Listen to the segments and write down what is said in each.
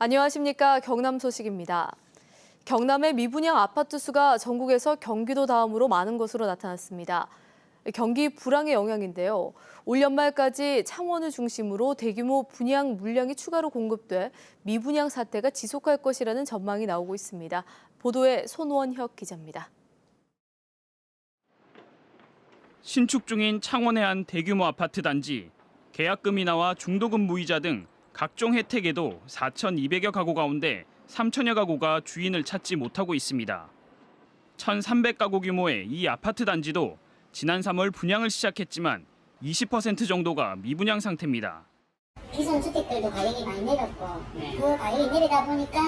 안녕하십니까. 경남 소식입니다. 경남의 미분양 아파트 수가 전국에서 경기도 다음으로 많은 것으로 나타났습니다. 경기 불황의 영향인데요. 올 연말까지 창원을 중심으로 대규모 분양 물량이 추가로 공급돼 미분양 사태가 지속할 것이라는 전망이 나오고 있습니다. 보도에 손원혁 기자입니다. 신축 중인 창원의 한 대규모 아파트 단지. 계약금이 나와 중도금 무이자 등 각종 혜택에도 4,200여 가구 가운데 3,000여 가구가 주인을 찾지 못하고 있습니다. 1,300가구 규모의 이 아파트 단지도 지난 3월 분양을 시작했지만 20% 정도가 미분양 상태입니다. 기존 주택들도 가격이 많이 내렸고 그 가격이 내리다 보니까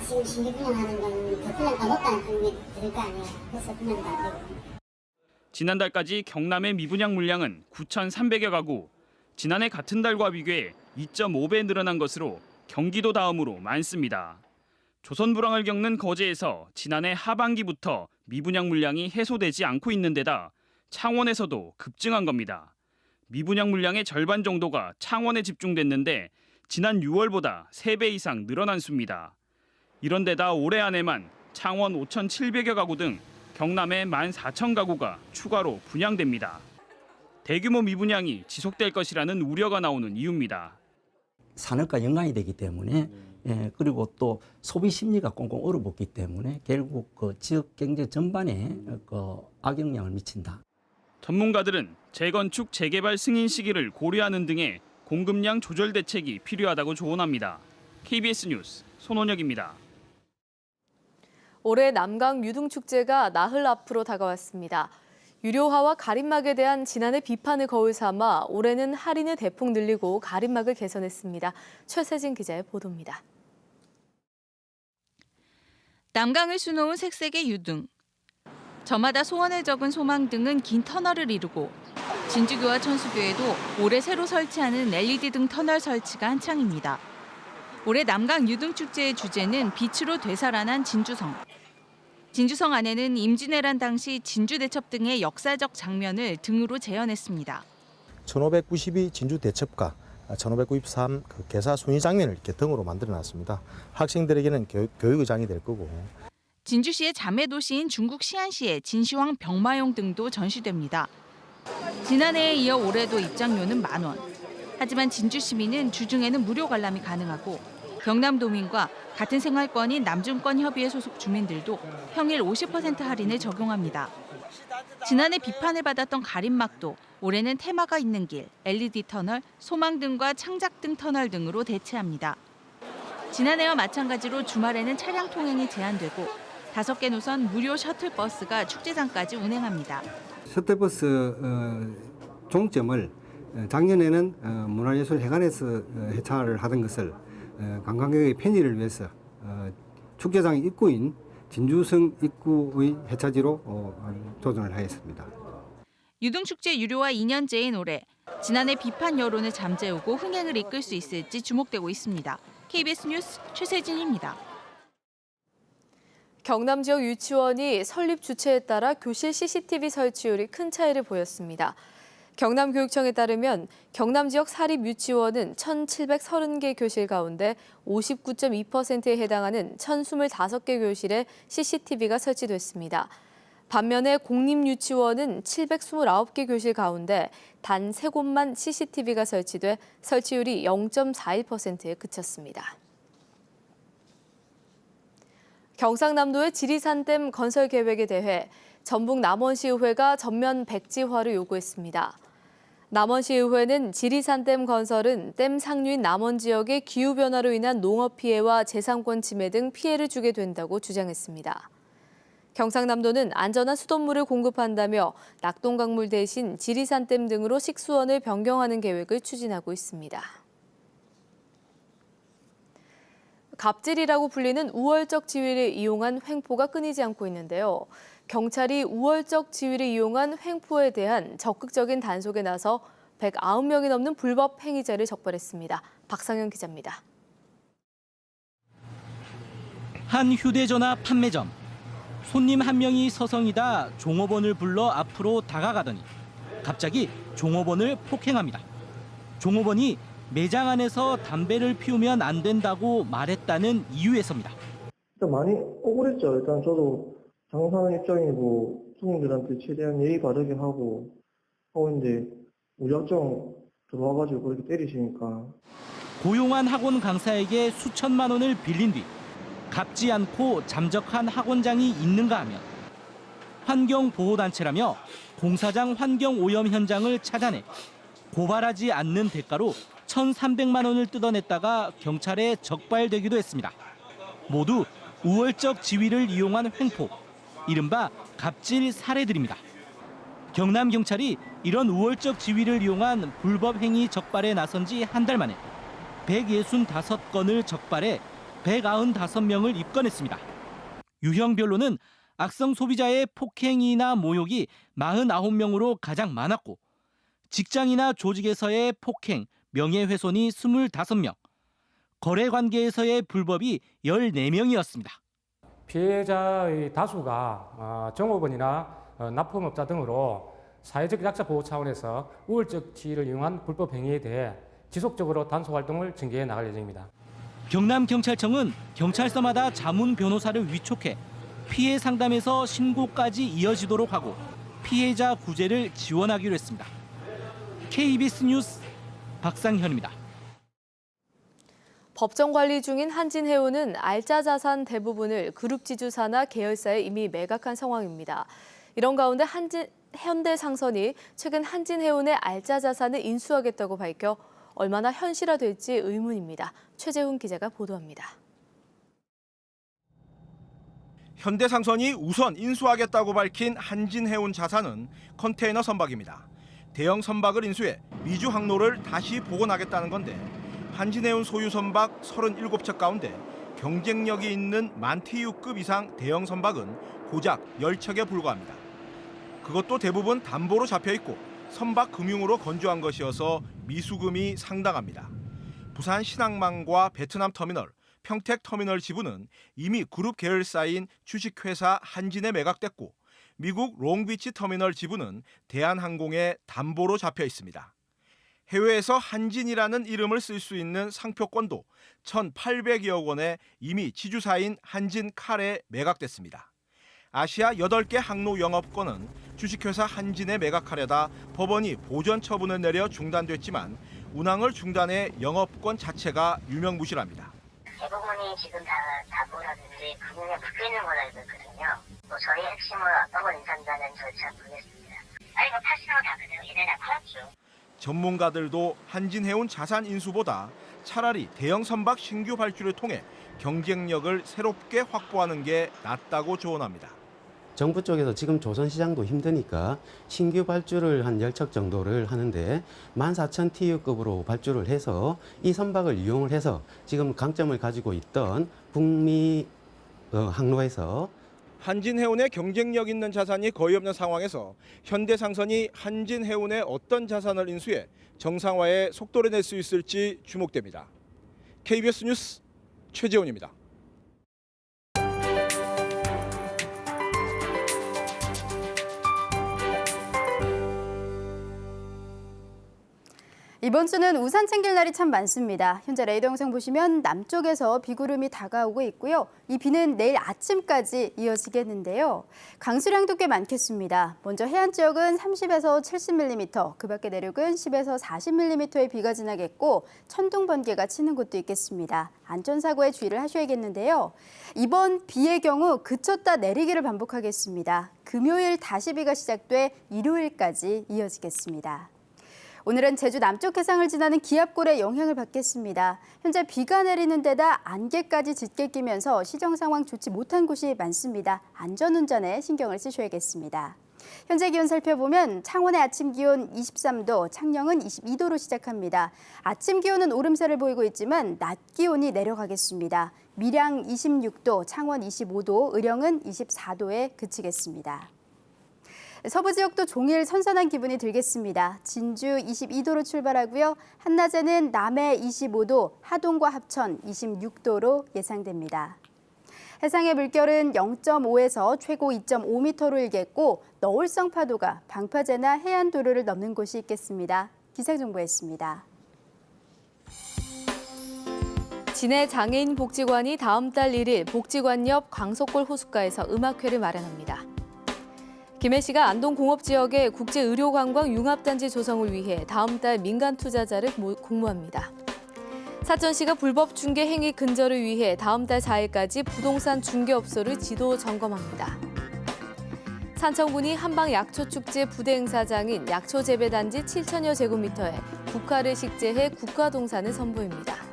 지금 신규 분양하는 건 더 분양가 높다는 분이 들 거 아니에요. 그래서 분양도 안 되고. 지난달까지 경남의 미분양 물량은 9,300여 가구. 지난해 같은 달과 비교해 2.5배 늘어난 것으로 경기도 다음으로 많습니다. 조선 불황을 겪는 거제에서 지난해 하반기부터 미분양 물량이 해소되지 않고 있는 데다 창원에서도 급증한 겁니다. 미분양 물량의 절반 정도가 창원에 집중됐는데 지난 6월보다 3배 이상 늘어난 수입니다. 이런 데다 올해 안에만 창원 5,700여 가구 등 경남의 14,000가구가 추가로 분양됩니다. 대규모 미분양이 지속될 것이라는 우려가 나오는 이유입니다. 산업과 연관이 되기 때문에 그리고 또 소비 심리가 꽁꽁 얼어붙기 때문에 결국 그 지역 경제 전반에 그 악영향을 미친다. 전문가들은 재건축, 재개발 승인 시기를 고려하는 등의 공급량 조절 대책이 필요하다고 조언합니다. KBS 뉴스 손원혁입니다. 올해 남강 유등축제가 나흘 앞으로 다가왔습니다. 유료화와 가림막에 대한 지난해 비판을 거울 삼아 올해는 할인을 대폭 늘리고 가림막을 개선했습니다. 최세진 기자의 보도입니다. 남강을 수놓은 색색의 유등. 저마다 소원을 적은 소망등은 긴 터널을 이루고 진주교와 천수교에도 올해 새로 설치하는 LED 등 터널 설치가 한창입니다. 올해 남강 유등축제의 주제는 빛으로 되살아난 진주성. 진주성 안에는 임진왜란 당시 진주대첩 등의 역사적 장면을 등으로 재현했습니다. 1592 진주대첩과 1593 그 개사 순위 장면을 이렇게 등으로 만들어놨습니다. 학생들에게는 교육의장이 될 거고. 진주시의 자매도시인 중국 시안시의 진시황 병마용 등도 전시됩니다. 지난해에 이어 올해도 입장료는 10,000원. 하지만 진주 시민은 주중에는 무료 관람이 가능하고 경남도민과 같은 생활권인 남중권협의회 소속 주민들도 평일 50% 할인을 적용합니다. 지난해 비판을 받았던 가림막도 올해는 테마가 있는 길, LED 터널, 소망등과 창작등 터널 등으로 대체합니다. 지난해와 마찬가지로 주말에는 차량 통행이 제한되고 5개 노선 무료 셔틀버스가 축제장까지 운행합니다. 셔틀버스 종점을 작년에는 문화예술회관에서 해차를 하던 것을 관광객의 편의를 위해서 축제장 입구인 진주성 입구의 해차지로 조정을 하였습니다. 유등축제 유료화 2년째인 올해 지난해 비판 여론을 잠재우고 흥행을 이끌 수 있을지 주목되고 있습니다. KBS 뉴스 최세진입니다. 경남 지역 유치원이 설립 주체에 따라 교실 CCTV 설치율이 큰 차이를 보였습니다. 경남교육청에 따르면 경남 지역 사립 유치원은 1,730개 교실 가운데 59.2%에 해당하는 1,025개 교실에 CCTV가 설치됐습니다. 반면에 공립유치원은 729개 교실 가운데 단 3곳만 CCTV가 설치돼 설치율이 0.41%에 그쳤습니다. 경상남도의 지리산댐 건설 계획에 대해 전북 남원시의회가 전면 백지화를 요구했습니다. 남원시의회는 지리산댐 건설은 댐 상류인 남원 지역의 기후변화로 인한 농업 피해와 재산권 침해 등 피해를 주게 된다고 주장했습니다. 경상남도는 안전한 수돗물을 공급한다며 낙동강물 대신 지리산댐 등으로 식수원을 변경하는 계획을 추진하고 있습니다. 갑질이라고 불리는 우월적 지위를 이용한 횡포가 끊이지 않고 있는데요. 경찰이 우월적 지위를 이용한 횡포에 대한 적극적인 단속에 나서 109명이 넘는 불법 행위자를 적발했습니다. 박상현 기자입니다. 한 휴대전화 판매점. 손님 한 명이 서성이다 종업원을 불러 앞으로 다가가더니 갑자기 종업원을 폭행합니다. 종업원이 매장 안에서 담배를 피우면 안 된다고 말했다는 이유에서입니다. 일단 많이 억울했죠. 일단 저도 장사하는 입장이고 손님들한테 최대한 예의 바르게 하고 있는데 무작정 들어와가지고 그렇게 때리시니까. 고용한 학원 강사에게 수천만 원을 빌린 뒤 갚지 않고 잠적한 학원장이 있는가 하면 환경보호단체라며 공사장 환경오염 현장을 찾아내 고발하지 않는 대가로 1,300만 원을 뜯어냈다가 경찰에 적발되기도 했습니다. 모두 우월적 지위를 이용한 횡포, 이른바 갑질 사례들입니다. 경남경찰이 이런 우월적 지위를 이용한 불법 행위 적발에 나선 지 한 달 만에 165건을 적발해 195명을 입건했습니다. 유형별로는 악성 소비자의 폭행이나 모욕이 49명으로 가장 많았고 직장이나 조직에서의 폭행, 명예훼손이 25명, 거래관계에서의 불법이 14명이었습니다. 피해자의 다수가 종업원이나 납품업자 등으로 사회적 약자 보호 차원에서 우월적 지위를 이용한 불법 행위에 대해 지속적으로 단속 활동을 전개해 나갈 예정입니다. 경남경찰청은 경찰서마다 자문 변호사를 위촉해 피해 상담에서 신고까지 이어지도록 하고 피해자 구제를 지원하기로 했습니다. KBS 뉴스 박상현입니다. 법정 관리 중인 한진해운은 알짜 자산 대부분을 그룹 지주사나 계열사에 이미 매각한 상황입니다. 이런 가운데 현대상선이 최근 한진해운의 알짜 자산을 인수하겠다고 밝혀 얼마나 현실화될지 의문입니다. 최재훈 기자가 보도합니다. 현대상선이 우선 인수하겠다고 밝힌 한진해운 자산은 컨테이너 선박입니다. 대형 선박을 인수해 미주 항로를 다시 복원하겠다는 건데 한진해운 소유 선박 37척 가운데 경쟁력이 있는 만TU급 이상 대형 선박은 고작 10척에 불과합니다. 그것도 대부분 담보로 잡혀있고 선박 금융으로 건조한 것이어서 미수금이 상당합니다. 부산 신항만과 베트남 터미널, 평택 터미널 지분은 이미 그룹 계열사인 주식회사 한진에 매각됐고 미국 롱비치 터미널 지분은 대한항공에 담보로 잡혀 있습니다. 해외에서 한진이라는 이름을 쓸 수 있는 상표권도 1,800여 원에 이미 지주사인 한진칼에 매각됐습니다. 아시아 8개 항로 영업권은 주식회사 한진에 매각하려다 법원이 보전 처분을 내려 중단됐지만 운항을 중단해 영업권 자체가 유명무실합니다. 대부분이 지금 다 담보라든지 금융에 묶여있는 걸로 알고 있거든요. 뭐 저희 핵심은 어떤 걸 인수한다는 저는 잘 모르겠습니다. 아니 뭐 파시는 거 다 그대로 얘네나 팔았죠. 전문가들도 한진해운 자산 인수보다 차라리 대형 선박 신규 발주를 통해 경쟁력을 새롭게 확보하는 게 낫다고 조언합니다. 정부 쪽에서 지금 조선시장도 힘드니까 신규 발주를 한 10척 정도를 하는데 14,000TU급으로 발주를 해서 이 선박을 이용을 해서 지금 강점을 가지고 있던 북미 항로에서 한진해운의 경쟁력 있는 자산이 거의 없는 상황에서 현대상선이 한진해운의 어떤 자산을 인수해 정상화에 속도를 낼 수 있을지 주목됩니다. KBS 뉴스 최재훈입니다. 이번 주는 우산 챙길 날이 참 많습니다. 현재 레이더 영상 보시면 남쪽에서 비구름이 다가오고 있고요. 이 비는 내일 아침까지 이어지겠는데요. 강수량도 꽤 많겠습니다. 먼저 해안 지역은 30에서 70mm, 그 밖에 내륙은 10에서 40mm의 비가 지나겠고 천둥, 번개가 치는 곳도 있겠습니다. 안전사고에 주의를 하셔야겠는데요. 이번 비의 경우 그쳤다 내리기를 반복하겠습니다. 금요일 다시 비가 시작돼 일요일까지 이어지겠습니다. 오늘은 제주 남쪽 해상을 지나는 기압골의 영향을 받겠습니다. 현재 비가 내리는 데다 안개까지 짙게 끼면서 시정 상황 좋지 못한 곳이 많습니다. 안전운전에 신경을 쓰셔야겠습니다. 현재 기온 살펴보면 창원의 아침 기온 23도, 창녕은 22도로 시작합니다. 아침 기온은 오름세를 보이고 있지만 낮 기온이 내려가겠습니다. 밀양 26도, 창원 25도, 의령은 24도에 그치겠습니다. 서부 지역도 종일 선선한 기분이 들겠습니다. 진주 22도로 출발하고요. 한낮에는 남해 25도, 하동과 합천 26도로 예상됩니다. 해상의 물결은 0.5에서 최고 2.5m로 일겠고 너울성 파도가 방파제나 해안 도로를 넘는 곳이 있겠습니다. 기상정보였습니다. 진해 장애인 복지관이 다음 달 1일 복지관 옆 광석골 호숫가에서 음악회를 마련합니다. 김해 씨가 안동 공업 지역의 국제 의료 관광 융합단지 조성을 위해 다음 달 민간 투자자를 공모합니다. 사천시가 불법 중개 행위 근절을 위해 다음 달 4일까지 부동산 중개업소를 지도 점검합니다. 산청군이 한방약초축제 부대 행사장인 약초재배단지 7천여 제곱미터에 국화를 식재해 국화동산을 선보입니다.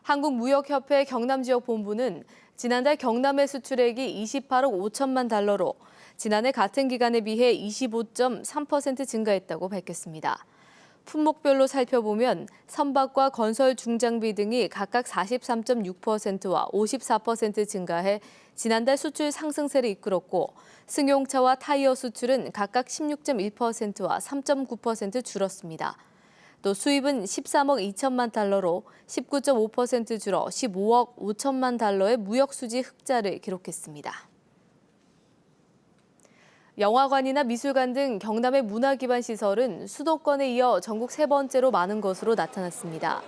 한국무역협회 경남지역본부는 지난달 경남의 수출액이 28억 5천만 달러로 지난해 같은 기간에 비해 25.3% 증가했다고 밝혔습니다. 품목별로 살펴보면 선박과 건설 중장비 등이 각각 43.6%와 54% 증가해 지난달 수출 상승세를 이끌었고 승용차와 타이어 수출은 각각 16.1%와 3.9% 줄었습니다. 또 수입은 13억 2천만 달러로 19.5% 줄어 15억 5천만 달러의 무역수지 흑자를 기록했습니다. 영화관이나 미술관 등 경남의 문화기반 시설은 수도권에 이어 전국 세 번째로 많은 것으로 나타났습니다.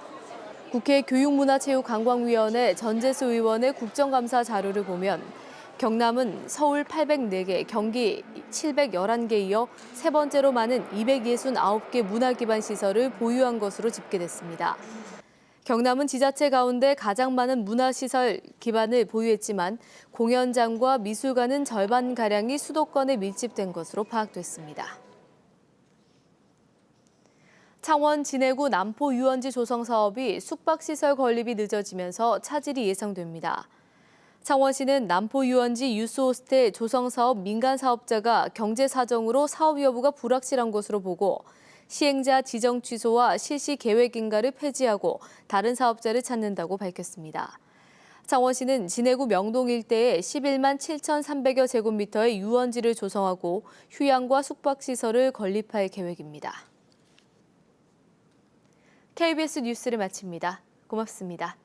국회 교육문화체육관광위원회 전재수 의원의 국정감사 자료를 보면 경남은 서울 804개, 경기 711개에 이어 세 번째로 많은 269개 문화기반 시설을 보유한 것으로 집계됐습니다. 경남은 지자체 가운데 가장 많은 문화시설 기반을 보유했지만 공연장과 미술관은 절반가량이 수도권에 밀집된 것으로 파악됐습니다. 창원 진해구 남포 유원지 조성 사업이 숙박시설 건립이 늦어지면서 차질이 예상됩니다. 창원시는 남포 유원지 유스호스텔 조성 사업 민간 사업자가 경제 사정으로 사업 여부가 불확실한 것으로 보고 시행자 지정 취소와 실시 계획 인가를 폐지하고 다른 사업자를 찾는다고 밝혔습니다. 창원시는 진해구 명동 일대에 11만 7,300여 제곱미터의 유원지를 조성하고 휴양과 숙박시설을 건립할 계획입니다. KBS 뉴스를 마칩니다. 고맙습니다.